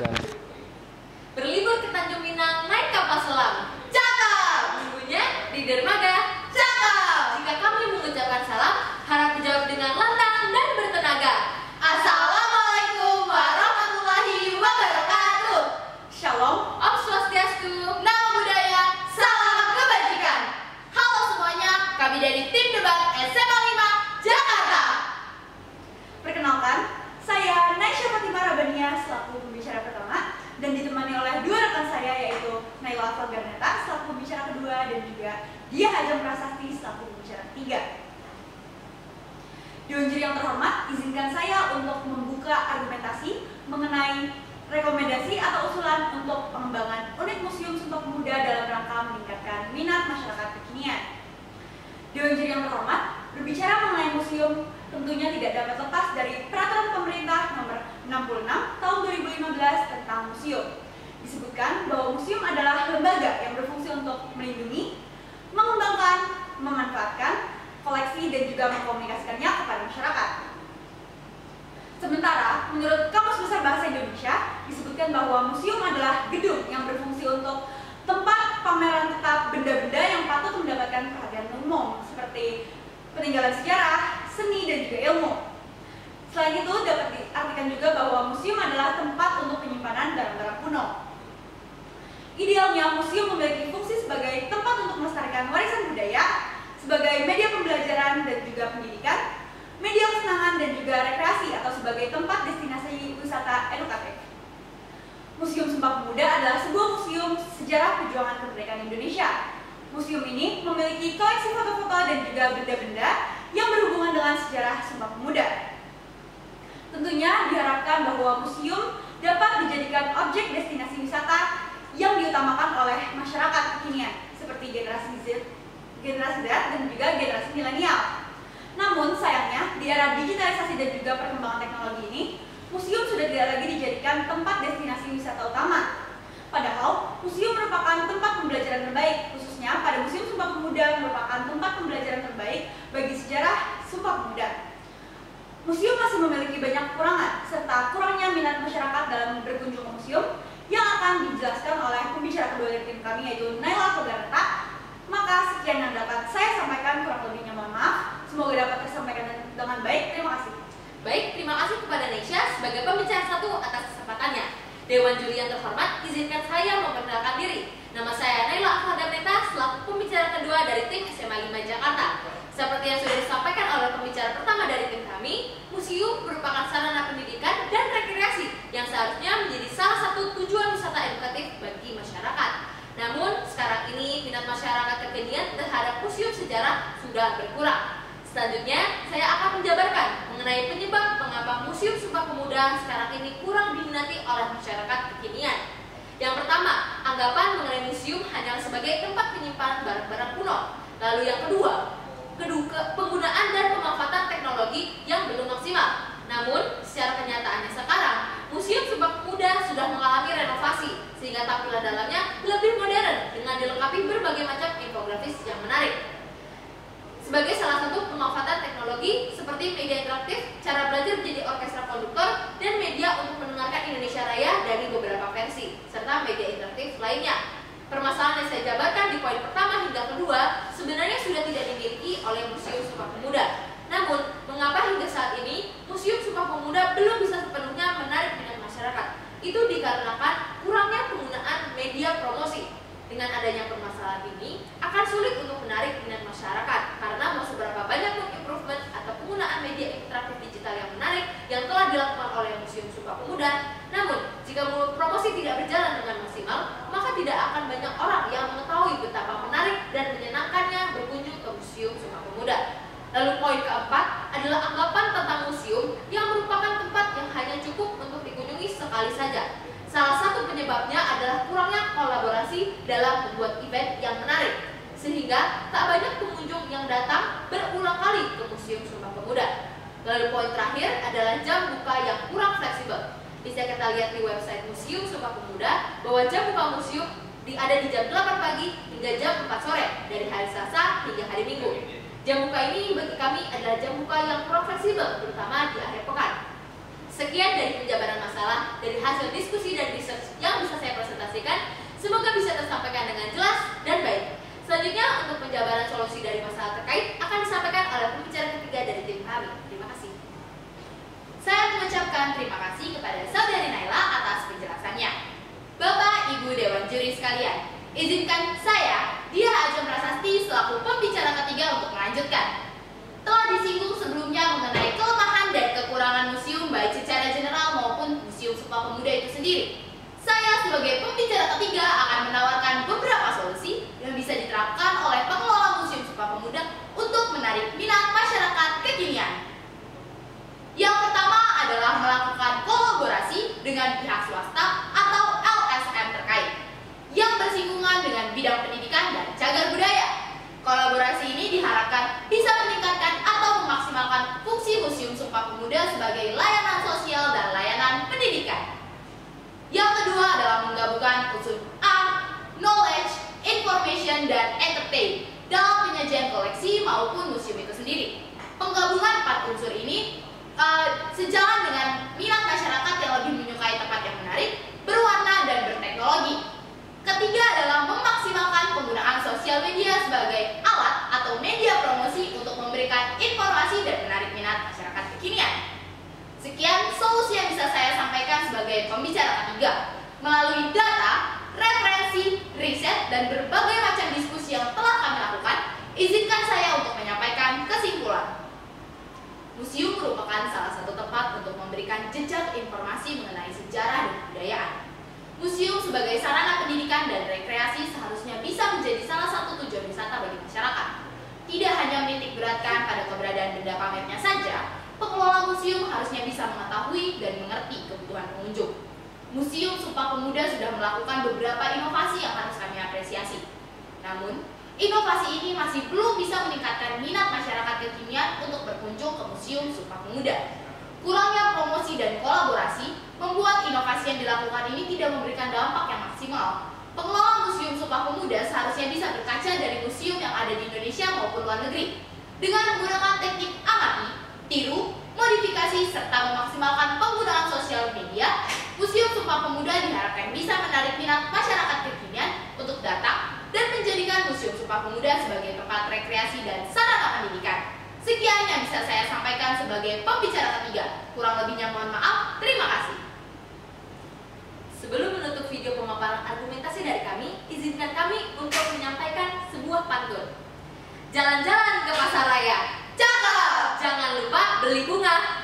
Siap. Berlibur ke Tanjung Pinang naik kapal selam. Cakep! Minggunya di dermaga. Cakep! Jika kami mengucapkan salam, harap dijawab dengan lantang dan bertenaga. Assalamualaikum warahmatullahi wabarakatuh. Shalom, Om Swastiastu, Namo Buddhaya, salam kebajikan. Halo semuanya, kami dari tim debat SMA 5 Jakarta. perkenalkan, saya Naisha Fatimah Rabania selaku pembicara pertama dan ditemani oleh dua rekan saya yaitu Naila Alfagarneta selaku pembicara kedua dan juga Dia Hajam Prasasti selaku pembicara ketiga. Dewan juri yang terhormat, izinkan saya untuk membuka argumentasi mengenai rekomendasi atau usulan untuk pengembangan unit Museum Sumpah Pemuda dalam rangka meningkatkan minat masyarakat kekinian. Dewan juri yang terhormat, berbicara mengenai museum tentunya tidak dapat lepas dari Peraturan Pemerintah Nomor 66 Tahun 2015 tentang museum. Disebutkan bahwa museum adalah lembaga yang berfungsi untuk melindungi, mengembangkan, memanfaatkan, koleksi dan juga mengkomunikasikannya kepada masyarakat. Sementara, menurut Kamus Besar Bahasa Indonesia, disebutkan bahwa museum adalah gedung yang berfungsi untuk tempat pameran tetap benda-benda yang patut mendapatkan perhatian umum seperti peninggalan sejarah, seni, dan juga ilmu. Selain itu, dapat diartikan juga bahwa museum adalah tempat untuk penyimpanan barang-barang kuno. Idealnya, museum memiliki fungsi sebagai tempat untuk melestarikan warisan budaya, sebagai media pembelajaran dan juga pendidikan, media kesenangan dan juga rekreasi atau sebagai tempat destinasi wisata edukatif. Museum Sumpah Pemuda adalah sebuah museum sejarah perjuangan kemerdekaan Indonesia. Museum ini memiliki koleksi foto-foto dan juga benda-benda yang berhubungan dengan sejarah Sumpah Pemuda. Tentunya diharapkan bahwa museum dapat dijadikan objek destinasi wisata yang diutamakan oleh masyarakat kekinian seperti generasi Z dan juga generasi milenial. Namun sayangnya di era digitalisasi dan juga perkembangan teknologi ini, museum sudah tidak lagi dijadikan tempat destinasi wisata utama. Padahal museum merupakan tempat pembelajaran terbaik, khususnya pada Museum Sumpah Pemuda merupakan tempat pembelajaran terbaik bagi sejarah Sumpah Pemuda. Museum masih memiliki banyak kekurangan serta kurangnya minat masyarakat dalam berkunjung ke museum yang akan dijelaskan oleh pembicara kedua dari tim kami yaitu Naila Alfagarneta. Maka sekian yang dapat saya sampaikan, kurang lebihnya mohon maaf. Semoga dapat tersampaikan dengan baik. Terima kasih. Baik, terima kasih kepada Nesya sebagai pembicara satu atas kesempatannya. Dewan juri yang terhormat, izinkan saya memperkenalkan diri. Nama saya Naila Alfagarneta selaku pembicara kedua dari tim SMA 5 Jakarta. Seperti yang sudah disampaikan oleh pembicara pertama dari tim kami, museum merupakan sarana pendidikan dan rekreasi yang seharusnya menjadi salah satu tujuan wisata edukatif bagi masyarakat. Namun, sekarang ini minat masyarakat kekinian terhadap museum sejarah sudah berkurang. Selanjutnya, saya akan menjabarkan mengenai penyebab mengapa Museum Sumpah Pemuda sekarang ini kurang diminati oleh masyarakat kekinian. Yang pertama, anggapan mengenai museum hanyalah sebagai tempat penyimpanan barang-barang kuno. Lalu yang kedua, penggunaan dan pemanfaatan teknologi yang belum maksimal. Namun, secara kenyataannya sekarang, Museum Sumpah Pemuda sudah mengalami renovasi sehingga tampilan dalamnya lebih modern dengan dilengkapi berbagai macam infografis yang menarik. Sebagai salah satu pemanfaatan teknologi seperti media interaktif, cara belajar menjadi orkestra konduktor, dan media untuk mendengarkan Indonesia Raya dari beberapa versi, serta media interaktif lainnya. Permasalahan yang saya jabarkan di poin pertama hingga kedua sebenarnya sudah tidak dimiliki oleh Museum Sumpah Pemuda. Namun, mengapa hingga saat ini Museum Sumpah Pemuda belum bisa sepenuhnya menarik minat masyarakat? Itu dikarenakan kurangnya penggunaan media promosi. Dengan adanya permasalahan ini, akan sulit untuk menarik minat masyarakat karena mau seberapa banyak pun improvement atau penggunaan media interaktif digital yang menarik yang telah dilakukan oleh Museum Sumpah Pemuda. Namun, jika promosi tidak berjalan dengan maksimal, maka tidak akan banyak orang yang mengetahui betapa menarik dan menyenangkannya berkunjung ke Museum Sumpah Pemuda. Lalu poin keempat adalah anggapan tentang museum yang merupakan tempat yang hanya cukup untuk dikunjungi sekali saja. Salah satu penyebabnya adalah kurangnya kolaborasi dalam membuat event yang menarik, sehingga tak banyak pengunjung yang datang berulang kali ke Museum Sumpah Pemuda. Lalu poin terakhir adalah jam buka yang kurang fleksibel. Bisa kita lihat di website Museum Sumpah Pemuda bahwa jam buka museum ada di jam 8 pagi hingga jam 4 sore dari hari Selasa hingga hari Minggu. Jam buka ini bagi kami adalah jam buka yang kurang fleksibel, terutama di akhir pekan. Sekian dari penjabaran masalah dari hasil diskusi dan mengucapkan terima kasih kepada Saudari Naila atas penjelasannya. Bapak, Ibu Dewan Juri sekalian, izinkan saya, Dia Ajeng Prasasti selaku pembicara ketiga untuk melanjutkan. Telah disinggung sebelumnya mengenai kelemahan dan kekurangan museum baik secara general maupun Museum Sumpah Pemuda itu sendiri. Saya sebagai pembicara ketiga akan menawarkan beberapa solusi yang bisa diterapkan oleh pengelola Museum Sumpah Pemuda untuk menarik minat masyarakat kekinian. Yang pertama adalah melakukan kolaborasi dengan pihak swasta atau LSM terkait yang bersinggungan dengan bidang pendidikan dan cagar budaya. Kolaborasi ini diharapkan bisa meningkatkan atau memaksimalkan fungsi Museum Sumpah Pemuda sebagai layanan sosial dan layanan pendidikan. Yang kedua adalah menggabungkan unsur art, knowledge, information, dan entertain dalam penyajian koleksi maupun museum itu sendiri. Penggabungan 4 unsur ini sejalan dengan minat masyarakat yang lebih menyukai tempat yang menarik, berwarna, dan berteknologi. Ketiga adalah memaksimalkan penggunaan sosial media sebagai alat atau media promosi untuk memberikan informasi dan menarik minat masyarakat kekinian. Sekian solusi yang bisa saya sampaikan sebagai pembicara ketiga. Melalui data, referensi, riset, dan berbagai macam diskusi yang telah kami lakukan, izinkan saya untuk menyampaikan kesimpulan. Museum merupakan salah satu tempat untuk memberikan jejak informasi mengenai sejarah dan kebudayaan. Museum sebagai sarana pendidikan dan rekreasi seharusnya bisa menjadi salah satu tujuan wisata bagi masyarakat. Tidak hanya menitik beratkan pada keberadaan benda pamernya saja, pengelola museum harusnya bisa mengetahui dan mengerti kebutuhan pengunjung. Museum Sumpah Pemuda sudah melakukan beberapa inovasi yang harus kami apresiasi. Namun, inovasi ini masih belum bisa meningkatkan minat masyarakat kekinian untuk berkunjung ke Museum Sumpah Pemuda. Kurangnya promosi dan kolaborasi membuat inovasi yang dilakukan ini tidak memberikan dampak yang maksimal. Pengelola Museum Sumpah Pemuda seharusnya bisa berkaca dari museum yang ada di Indonesia maupun luar negeri dengan menggunakan teknik amati, tiru, modifikasi, serta memaksimalkan penggunaan sosial media. Museum Sumpah Pemuda diharapkan bisa menarik minat masyarakat kekinian untuk datang dan menjadikan Museum Sumpah Pemuda sebagai tempat rekreasi dan sarana pendidikan. Sekian yang bisa saya sampaikan sebagai pembicara ketiga. Kurang lebihnya mohon maaf. Terima kasih. Sebelum menutup video pemaparan argumentasi dari kami, izinkan kami untuk menyampaikan sebuah pantun. Jalan-jalan ke pasar raya, cakep! Jangan lupa beli bunga.